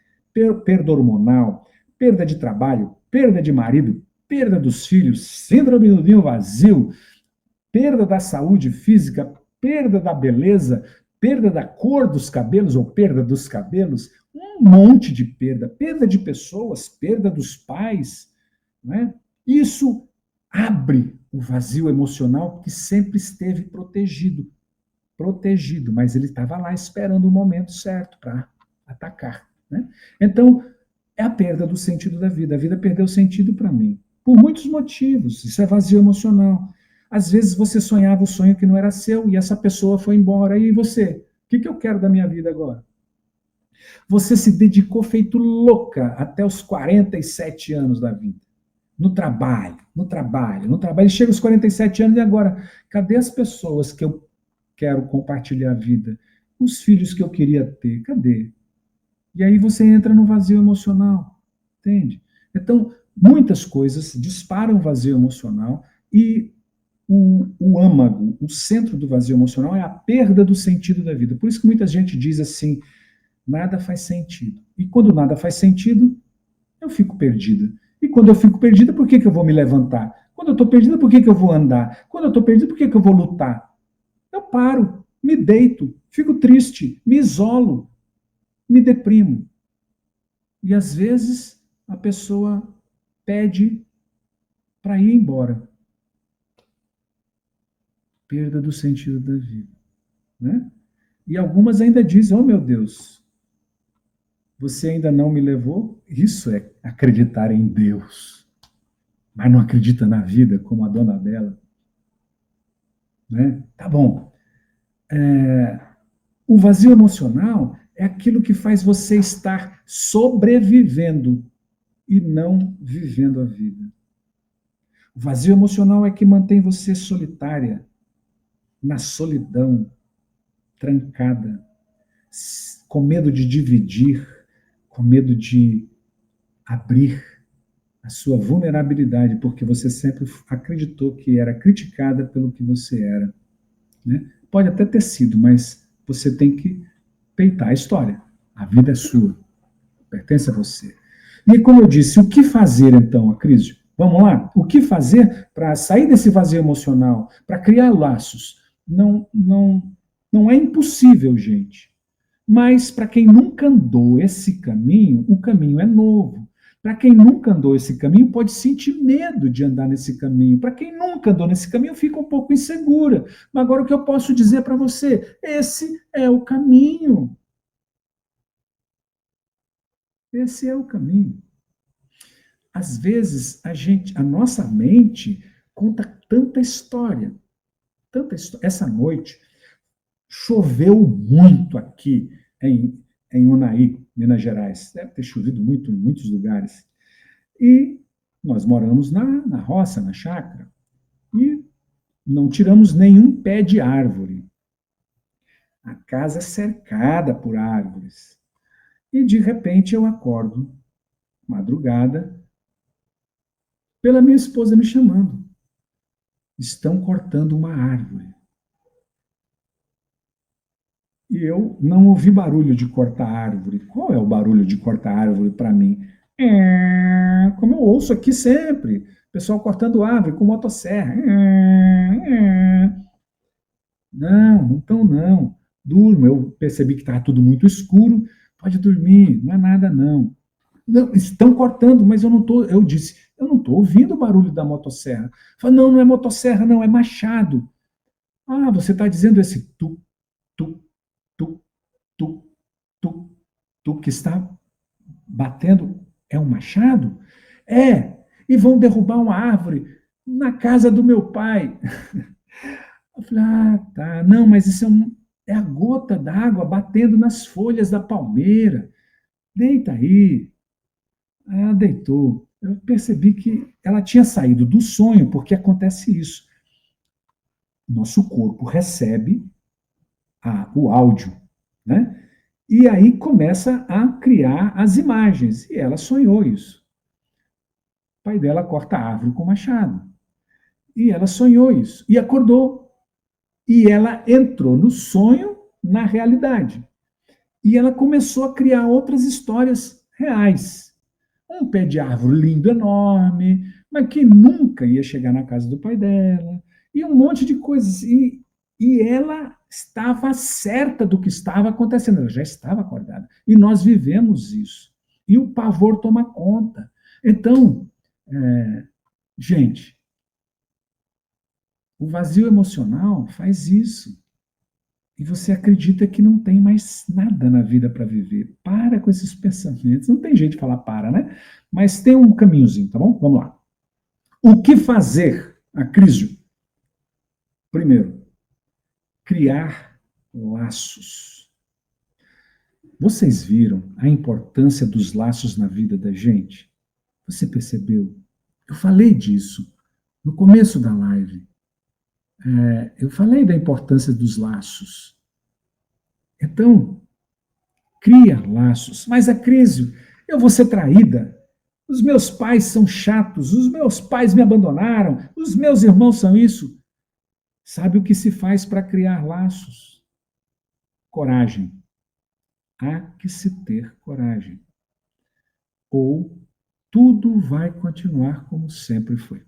perda hormonal, perda de trabalho, perda de marido, perda dos filhos, síndrome do ninho vazio, perda da saúde física, perda da beleza, perda da cor dos cabelos ou perda dos cabelos, um monte de perda, perda de pessoas, perda dos pais, né? Isso abre o vazio emocional que sempre esteve protegido, mas ele estava lá esperando o momento certo para atacar, né? Então, é a perda do sentido da vida. A vida perdeu sentido para mim, por muitos motivos. Isso é vazio emocional. Às vezes você sonhava o sonho que não era seu e essa pessoa foi embora. E você? O que eu quero da minha vida agora? Você se dedicou feito louca até os 47 anos da vida. No trabalho, no trabalho, no trabalho. E chega aos 47 anos e agora? Cadê as pessoas que eu quero compartilhar a vida? Os filhos que eu queria ter? Cadê? E aí você entra no vazio emocional, entende? Então, muitas coisas disparam o vazio emocional e o âmago, o centro do vazio emocional é a perda do sentido da vida. Por isso que muita gente diz assim, nada faz sentido. E quando nada faz sentido, eu fico perdida. E quando eu fico perdida, por que eu vou me levantar? Quando eu estou perdida, por que eu vou andar? Quando eu estou perdida, por que eu vou lutar? Eu paro, me deito, fico triste, me isolo, me deprimo. E às vezes a pessoa pede para ir embora. Perda do sentido da vida, né? E algumas ainda dizem: "Oh, meu Deus, você ainda não me levou?" Isso é acreditar em Deus, mas não acredita na vida como a dona dela, né? Tá bom. O vazio emocional é aquilo que faz você estar sobrevivendo e não vivendo a vida. O vazio emocional é que mantém você solitária, na solidão, trancada, com medo de dividir, com medo de abrir a sua vulnerabilidade, porque você sempre acreditou que era criticada pelo que você era, né? Pode até ter sido, mas você tem que peitar a história. A vida é sua, pertence a você. E como eu disse, o que fazer então, Acrísio? Vamos lá? O que fazer para sair desse vazio emocional, para criar laços? Não é impossível, gente. Mas para quem nunca andou esse caminho, o caminho é novo. Para quem nunca andou esse caminho, pode sentir medo de andar nesse caminho. Para quem nunca andou nesse caminho, fica um pouco insegura. Mas agora o que eu posso dizer para você? Esse é o caminho. Esse é o caminho. Às vezes, a nossa mente conta tanta história. Essa noite choveu muito aqui em Unai, Minas Gerais. Deve ter chovido muito em muitos lugares. E nós moramos na roça, na chácara, e não tiramos nenhum pé de árvore. A casa é cercada por árvores. E de repente eu acordo, madrugada, pela minha esposa me chamando. Estão cortando uma árvore. E eu não ouvi barulho de cortar árvore. Qual é o barulho de cortar árvore para mim? Como eu ouço aqui sempre. Pessoal cortando árvore com motosserra. Não estão não. Durmo. Eu percebi que estava tudo muito escuro. Pode dormir, não é nada não. Não, estão cortando, mas eu não estou. Eu disse, eu não estou ouvindo o barulho da motosserra. Falei, não é motosserra, não, é machado. Ah, você está dizendo esse tu, tu, tu, tu, tu que está batendo é um machado? É, e vão derrubar uma árvore na casa do meu pai. Eu falei, ah, tá, não, mas isso é a gota d'água batendo nas folhas da palmeira. Deita aí. Aí ela deitou. Eu percebi que ela tinha saído do sonho, porque acontece isso. Nosso corpo recebe o áudio, né? E aí começa a criar as imagens. E ela sonhou isso. O pai dela corta a árvore com machado. E ela sonhou isso. E acordou. E ela entrou no sonho, na realidade. E ela começou a criar outras histórias reais. um pé de árvore lindo, enorme, mas que nunca ia chegar na casa do pai dela, e um monte de coisas. E ela estava certa do que estava acontecendo, ela já estava acordada. E nós vivemos isso. E o pavor toma conta. Então, gente, o vazio emocional faz isso. E você acredita que não tem mais nada na vida para viver. Para com esses pensamentos. Não tem jeito de falar para, né? Mas tem um caminhozinho, tá bom? Vamos lá. O que fazer, Acrísio? Primeiro, criar laços. Vocês viram a importância dos laços na vida da gente? Você percebeu? Eu falei disso no começo da live. Eu falei da importância dos laços. Então, cria laços. Mas, Acrísio, eu vou ser traída. Os meus pais são chatos, os meus pais me abandonaram, os meus irmãos são isso. Sabe o que se faz para criar laços? Coragem. Há que se ter coragem. Ou tudo vai continuar como sempre foi.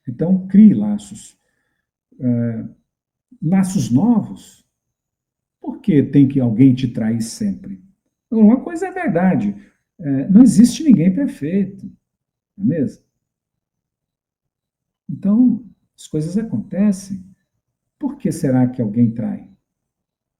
Então, crie laços. Laços novos. Por que tem que alguém te trair sempre? Uma coisa é verdade. Não existe ninguém perfeito. Não é mesmo? Então, as coisas acontecem. Por que será que alguém trai?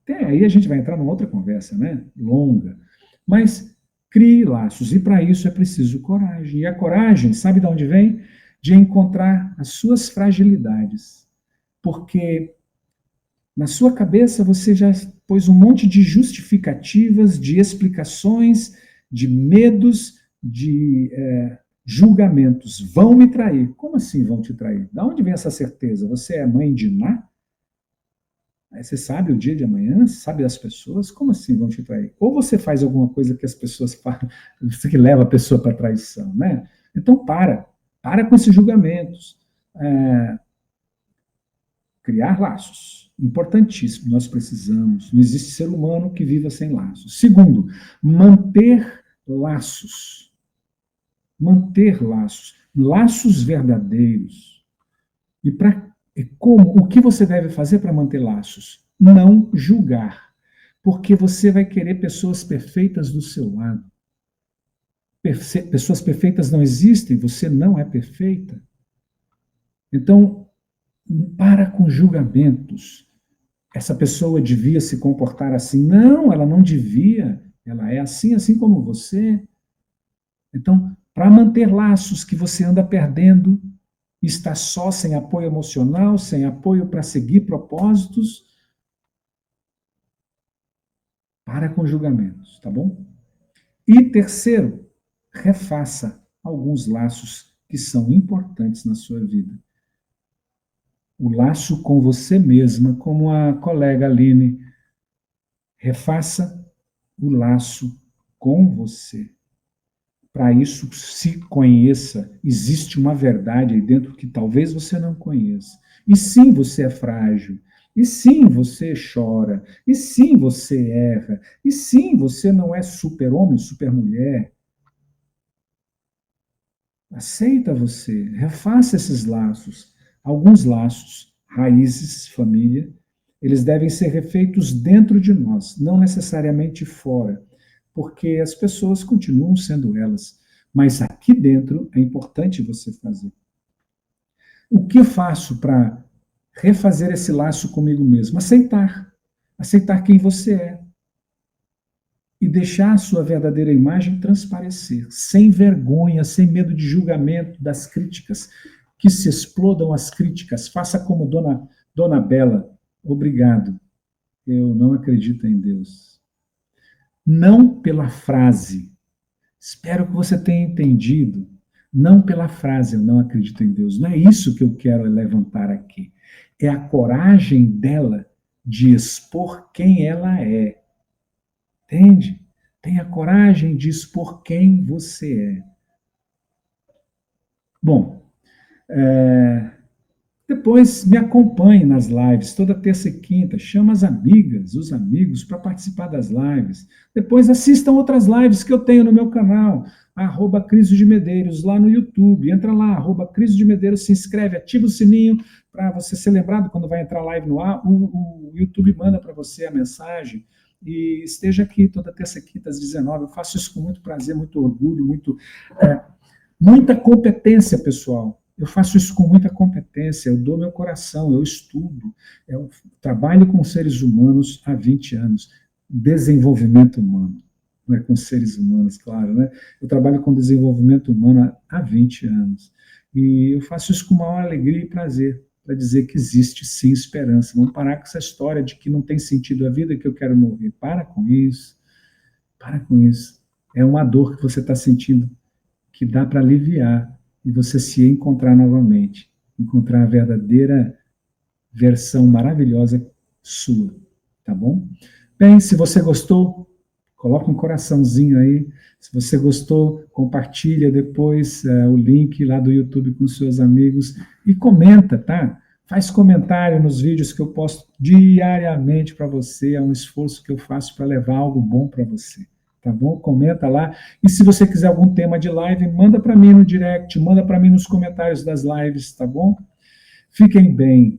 Aí a gente vai entrar numa outra conversa, né? Longa. Mas crie laços. E para isso é preciso coragem. E a coragem, sabe de onde vem? De encontrar as suas fragilidades. Porque na sua cabeça você já pôs um monte de justificativas, de explicações, de medos, de julgamentos. Vão me trair. Como assim vão te trair? Da onde vem essa certeza? Você é mãe de Ná? Você sabe o dia de amanhã? Sabe as pessoas? Como assim vão te trair? Ou você faz alguma coisa que as pessoas fazem, que leva a pessoa para a traição, né? Então para com esses julgamentos. Criar laços. Importantíssimo, nós precisamos. Não existe ser humano que viva sem laços. Segundo, manter laços. Manter laços. Laços verdadeiros. O que você deve fazer para manter laços? Não julgar. Porque você vai querer pessoas perfeitas do seu lado. Pessoas perfeitas não existem, você não é perfeita. Então, para com julgamentos. Essa pessoa devia se comportar assim. Não, ela não devia. Ela é assim, assim como você. Então, para manter laços que você anda perdendo, está só, sem apoio emocional, sem apoio para seguir propósitos, para com julgamentos, tá bom? E terceiro, refaça alguns laços que são importantes na sua vida. O laço com você mesma, como a colega Aline. Refaça o laço com você. Para isso, se conheça. Existe uma verdade aí dentro que talvez você não conheça. E sim, você é frágil. E sim, você chora. E sim, você erra. E sim, você não é super-homem, super-mulher. Aceita você. Refaça esses laços. Alguns laços, raízes, família, eles devem ser refeitos dentro de nós, não necessariamente fora, porque as pessoas continuam sendo elas. Mas aqui dentro é importante você fazer. O que eu faço para refazer esse laço comigo mesmo? Aceitar. Aceitar quem você é. E deixar a sua verdadeira imagem transparecer, sem vergonha, sem medo de julgamento, das críticas. Que se explodam as críticas. Faça como Dona Bela. Obrigado. Eu não acredito em Deus. Não pela frase. Espero que você tenha entendido. Não pela frase, eu não acredito em Deus. Não é isso que eu quero levantar aqui. É a coragem dela de expor quem ela é. Entende? Tenha coragem de expor quem você é. Bom, Depois me acompanhe nas lives, toda terça e quinta. Chama as amigas, os amigos para participar das lives. Depois assistam outras lives que eu tenho no meu canal, @Criso de Medeiros, lá no YouTube. Entra lá, @Criso de Medeiros, se inscreve, ativa o sininho para você ser lembrado quando vai entrar live no ar. O YouTube manda para você a mensagem. E esteja aqui toda terça e quinta às 19. Eu faço isso com muito prazer, muito orgulho, muita competência, pessoal. Eu faço isso com muita competência, eu dou meu coração, eu estudo, eu trabalho com seres humanos há 20 anos. Desenvolvimento humano, não é com seres humanos, claro, né? Eu trabalho com desenvolvimento humano há 20 anos. E eu faço isso com maior alegria e prazer, para dizer que existe sim esperança. Vamos parar com essa história de que não tem sentido a vida, que eu quero morrer. Para com isso. Para com isso. É uma dor que você está sentindo que dá para aliviar e você se encontrar novamente, encontrar a verdadeira versão maravilhosa sua, tá bom? Bem, se você gostou, coloca um coraçãozinho aí. Se você gostou, compartilha depois o link lá do YouTube com seus amigos e comenta, tá? Faz comentário nos vídeos que eu posto diariamente para você. É um esforço que eu faço para levar algo bom para você. Tá bom? Comenta lá. E se você quiser algum tema de live, manda para mim no direct, manda para mim nos comentários das lives, tá bom? Fiquem bem.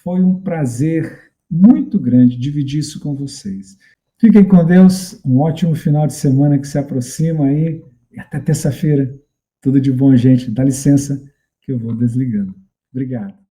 Foi um prazer muito grande dividir isso com vocês. Fiquem com Deus, um ótimo final de semana que se aproxima aí. E até terça-feira. Tudo de bom, gente. Dá licença que eu vou desligando. Obrigado.